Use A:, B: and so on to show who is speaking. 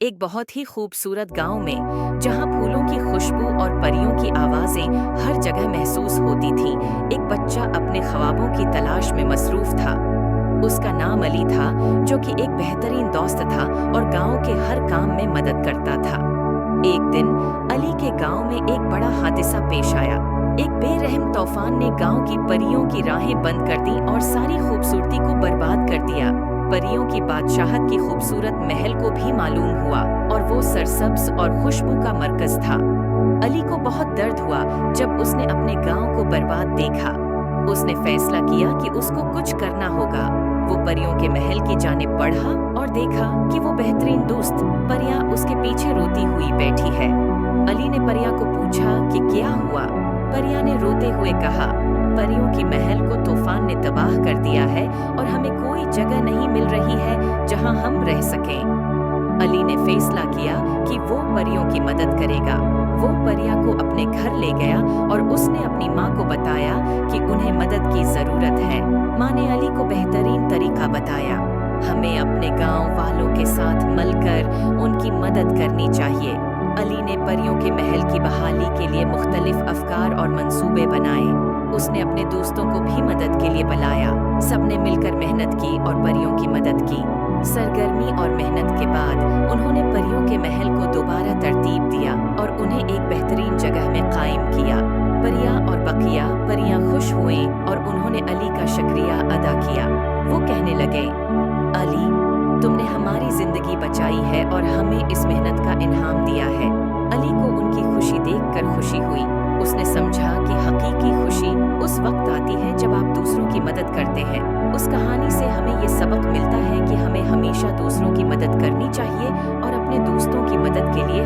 A: एक बहुत ही खूबसूरत गांव में जहां फूलों की खुशबू और परियों की आवाजें हर जगह महसूस होती थीं, एक बच्चा अपने ख्वाबों की तलाश में मसरूफ था। उसका नाम अली था, जो कि एक बेहतरीन दोस्त था और गांव के हर काम में मदद करता था। एक दिन अली के गांव में एक बड़ा हादसा पेश आया। एक बेरहम तूफान ने गांव की परियों की राहें बंद कर दी और सारी खूबसूरती को बर्बाद कर दिया। परियों की बादशाहत की खूबसूरत महल को भी मालूम हुआ और वो सरसब्ज और खुशबू का मरकज था। अली को बहुत दर्द हुआ जब उसने अपने गांव को बर्बाद देखा। उसने फैसला किया कि उसको कुछ करना होगा। वो परियों के महल की जानिब बढ़ा और देखा कि वो बेहतरीन दोस्त परियां उसके पीछे रोती हुई बैठी है। अली ने परियां को पूछा कि क्या हुआ। परियां ने रोते हुए कहा, परियों की महल को तूफान ने तबाह कर दिया है और हमें कोई जगह नहीं मिल रही है जहां हम रह सकें। अली ने फैसला किया कि वो परियों की मदद करेगा। वो परियां को अपने घर ले गया और उसने अपनी माँ को बताया कि उन्हें मदद की जरूरत है। माँ ने अली को बेहतरीन तरीका बताया। हमें अपने गांव वालों के साथ मिलकर उनकी मदद करनी चाहिए। अली ने परियों के महल की बहाली के लिए मुख्तलिफ अफकार और मंसूबे बनाए। उसने अपने दोस्तों को भी मदद के लिए बुलाया। सबने मिलकर मेहनत की और परियों की मदद की। सरगर्मी और मेहनत के बाद उन्होंने परियों के महल को दोबारा तरतीब दिया और उन्हें एक बेहतरीन जगह में कायम किया। परियां और बकिया परियां खुश हुए और उन्होंने अली का शुक्रिया अदा किया। वो कहने लगे, अली, तुमने हमारी जिंदगी बचाई है और हमें इस मेहनत का इनाम दिया है। अली को उनकी खुशी देखकर खुशी हुई। उसने समझा कि हकीकी खुशी उस वक्त आती है जब आप दूसरों की मदद करते हैं। उस कहानी से हमें ये सबक मिलता है कि हमें हमेशा दूसरों की मदद करनी चाहिए और अपने दोस्तों की मदद के लिए